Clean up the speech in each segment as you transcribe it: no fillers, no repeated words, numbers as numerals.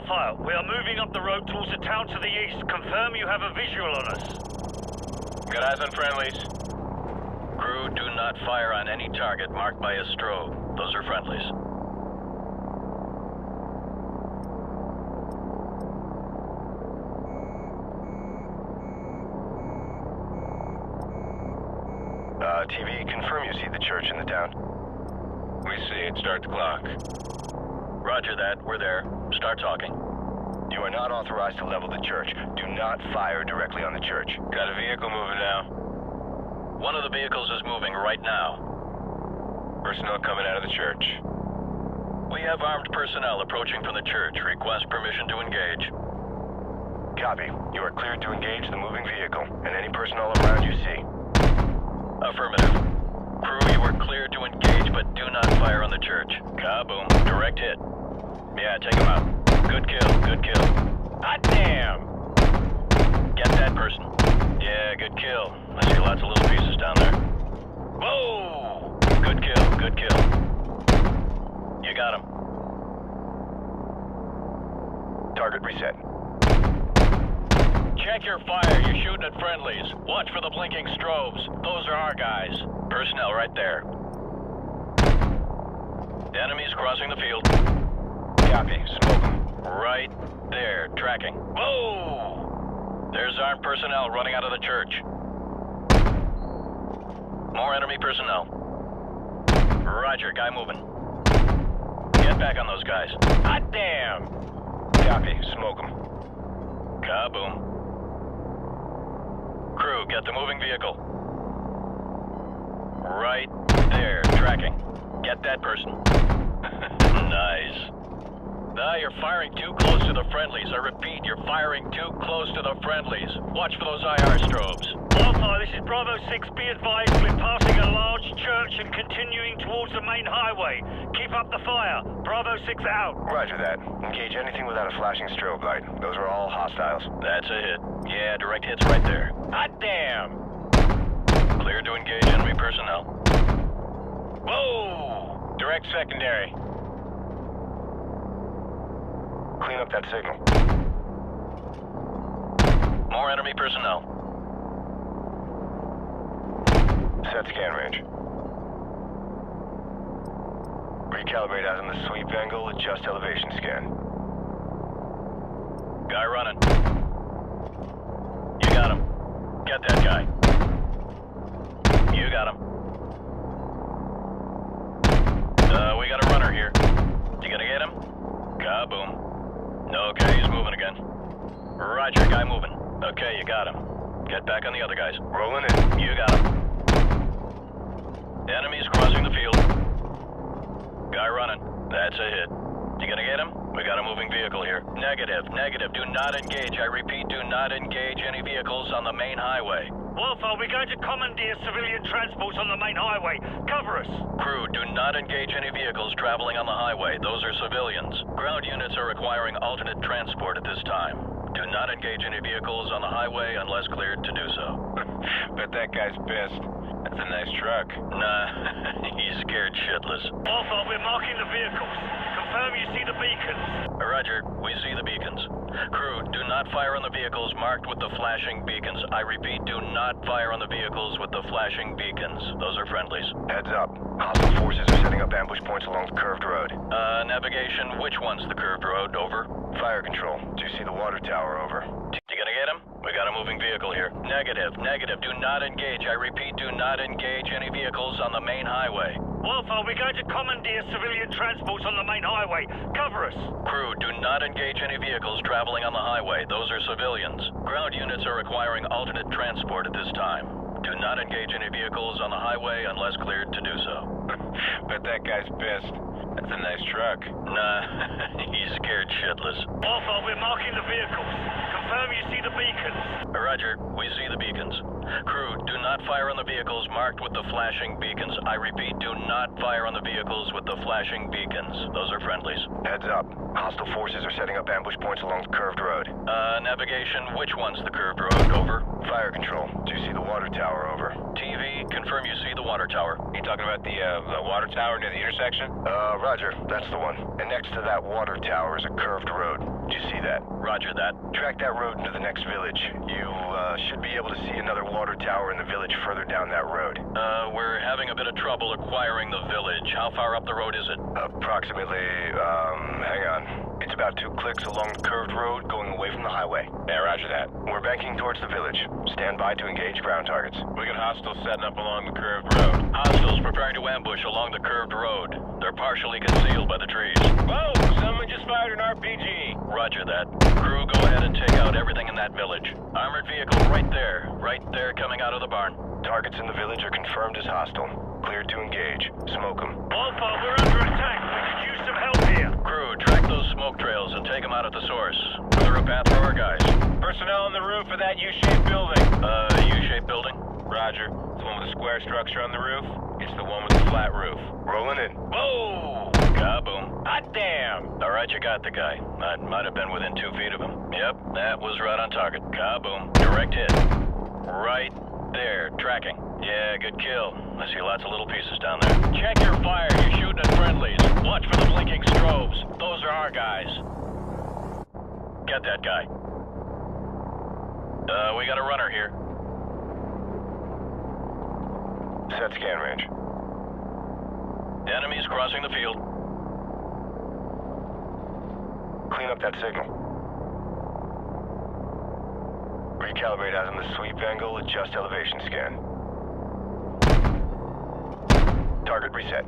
Warfare, we are moving up the road towards the town to the east. Confirm you have a visual on us. Got eyes on friendlies. Crew, do not fire on any target marked by a strobe. Those are friendlies. TV, confirm you see the church in the town. We see it. Start the clock. Roger that. We're there. Start talking. You are not authorized to level the church. Do not fire directly on the church. Got a vehicle moving now. One of the vehicles is moving right now. Personnel coming out of the church. We have armed personnel approaching from the church. Request permission to engage. Copy. You are cleared to engage the moving vehicle and any personnel around you see. Affirmative. Crew, you are cleared to engage, but do not fire on the church. Kaboom. Direct hit. Yeah, take him out. Good kill, good kill. Hot damn! Get that person. Yeah, good kill. I see lots of little pieces down there. Whoa! Good kill, good kill. You got him. Target reset. Check your fire. You're shooting at friendlies. Watch for the blinking strobes. Those are our guys. Personnel right there. Enemies crossing the field. Copy. Smoke them. Right there. Tracking. Whoa! There's armed personnel running out of the church. More enemy personnel. Roger. Guy moving. Get back on those guys. Hot damn! Copy. Smoke them. Kaboom. Crew, get the moving vehicle. Right there, tracking. Get that person. Nice. You're firing too close to the friendlies. I repeat, you're firing too close to the friendlies. Watch for those IR strobes. Warfare, this is Bravo 6. Be advised, we're passing a large church and continuing towards the main highway. Keep up the fire. Bravo 6 out. Roger that. Engage anything without a flashing strobe light. Those are all hostiles. That's a hit. Yeah, direct hits right there. Hot damn! Clear to engage enemy personnel. Whoa! Direct secondary. Clean up that signal. More enemy personnel. Set scan range. Recalibrate as in the sweep angle, adjust elevation scan. Guy running. You got him. Get that guy. You got him. We got a runner here. You gonna get him? Kaboom. Okay, he's moving again. Roger, guy moving. Okay, you got him. Get back on the other guys. Rolling in. You got him. Enemies crossing the field. Guy running. That's a hit. You gonna get him? We got a moving vehicle here. Negative, negative. Do not engage. I repeat, do not engage any vehicles on the main highway. Warfare, we're going to commandeer civilian transports on the main highway. Cover us. Crew, do not engage any vehicles traveling on the highway. Those are civilians. Ground units are requiring alternate transport at this time. Do not engage any vehicles on the highway unless cleared to do so. Bet that guy's pissed. That's a nice truck. Nah, he's scared shitless. Warfare, we're marking the vehicles. Confirm you see the beacons. Roger, we see the beacons. Crew, do not fire on the vehicles marked with the flashing beacons. I repeat, do not fire on the vehicles with the flashing beacons. Those are friendlies. Heads up. Hostile forces are setting up ambush points along the curved road. Navigation, which one's the curved road? Over. Fire control. Do you see the water tower? Over. You gonna get him? We got a moving vehicle here. Negative, negative. Do not engage. I repeat, do not engage any vehicles on the main highway. Warfare, we're going to commandeer civilian transports on the main highway. Cover us. Crew, do not engage any vehicles traveling on the highway. Those are civilians. Ground units are requiring alternate transport at this time. Do not engage any vehicles on the highway unless cleared to do so. Bet that guy's pissed. That's a nice truck. Nah, he's scared shitless. Warfare, we're marking the vehicles. Confirm you see the beacons. Roger, we see the beacons. Crew, do not fire on the vehicles marked with the flashing beacons. I repeat, do not fire on the vehicles with the flashing beacons. Those are friendlies. Heads up. Hostile forces are setting up ambush points along the curved road. Navigation, which one's the curved road? Over. Fire control. Do you see the water tower? Over. TV, confirm you see the water tower. You talking about the water tower near the intersection? Roger. That's the one. And next to that water tower is a curved road. Do you see that? Roger that. Track that road into the next village. You, should be able to see another water tower in the village further down that road. We're having a bit of trouble acquiring the village. How far up the road is it? Approximately, hang on. It's about 2 clicks along the curved road going away from the highway. Yeah, roger that. We're banking towards the village. Stand by to engage ground targets. We got hostiles setting up along the curved road. Hostiles preparing to ambush along the curved road. They're partially concealed by the trees. Whoa! Someone just fired an RPG. Roger that. Crew, go ahead and take out everything in that village. Armored vehicle right there coming out of the barn. Targets in the village are confirmed as hostile. Cleared to engage. Smoke them. Wildfire, we're under attack. We could use some help here. Crew, track those smoke trails and take them out at the source. Clear a path for our guys. Personnel on the roof of that U-shaped building. U-shaped building? Roger. It's the one with the square structure on the roof. It's the one with the flat roof. Rolling in. Whoa! Kaboom. Hot damn! All right, you got the guy. I might have been within 2 feet of him. Yep, that was right on target. Kaboom. Direct hit. Right there. Tracking. Yeah, good kill. I see lots of little pieces down there. Check your fire. You're shooting at friendlies. Watch for the blinking strobes. Those are our guys. Get that guy. We got a runner here. Set scan range. Enemies crossing the field. Clean up that signal. Recalibrate as in the sweep angle, adjust elevation scan. Target reset.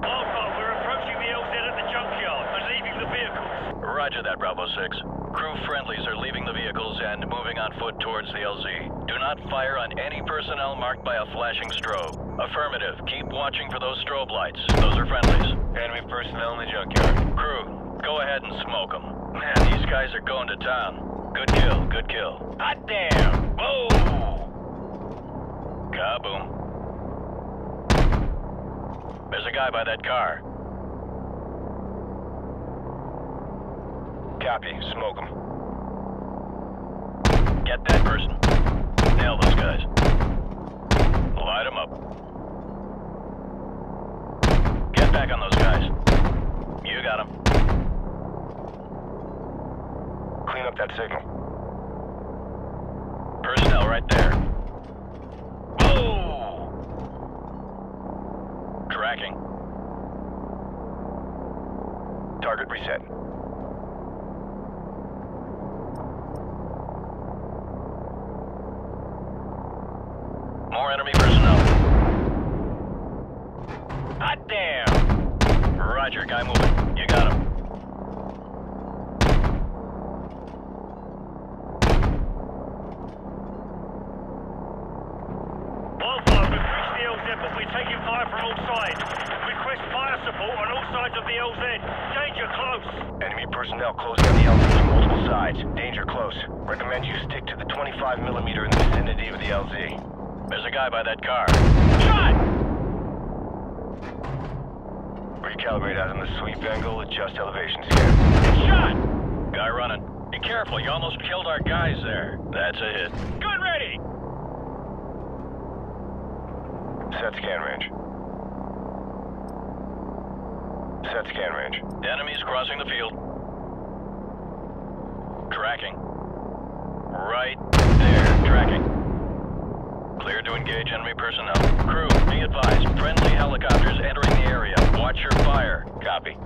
Wildfire, we're approaching the LZ at the junkyard and leaving the vehicles. Roger that, Bravo 6. Crew friendlies are leaving the vehicles and moving on foot towards the LZ. Do not fire on any personnel marked by a flashing strobe. Affirmative. Keep watching for those strobe lights. Those are friendlies. Enemy personnel in the junkyard. Crew, go ahead and smoke them. Man, these guys are going to town. Good kill, good kill. Hot damn! Whoa! Kaboom. There's a guy by that car. Copy. Smoke them. Get that person. Nail those guys. Light them up. Get back on those guys. You got them. Clean up that signal. Personnel right there. Whoa! Tracking. Target reset. More enemy personnel. Hot damn! Roger, guy moving. You got him. Wildfire, we've reached the LZ, but we're taking fire from all sides. Request fire support on all sides of the LZ. Danger close. Enemy personnel closing on the LZ from multiple sides. Danger close. Recommend you stick to the 25mm in the vicinity of the LZ. There's a guy by that car. Shot! Recalibrate as in the sweep angle, adjust elevation scan. Shot! Guy running. Be careful, you almost killed our guys there. That's a hit. Gun ready! Set scan range. Set scan range. Enemies crossing the field. Tracking. Right there. Tracking. Clear to engage enemy personnel. Crew, be advised. Friendly helicopters entering the area. Watch your fire. Copy.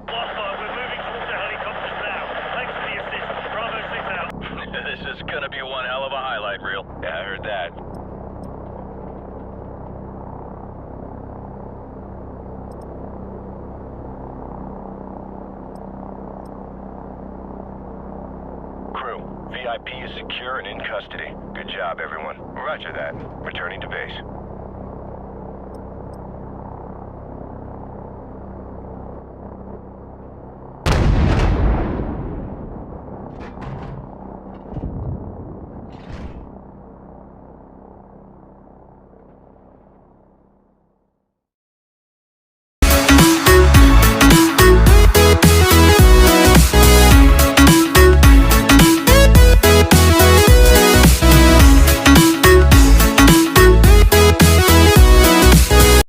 Wildfire, we're moving towards the VIP is secure and in custody. Good job, everyone. Roger that. Returning to base.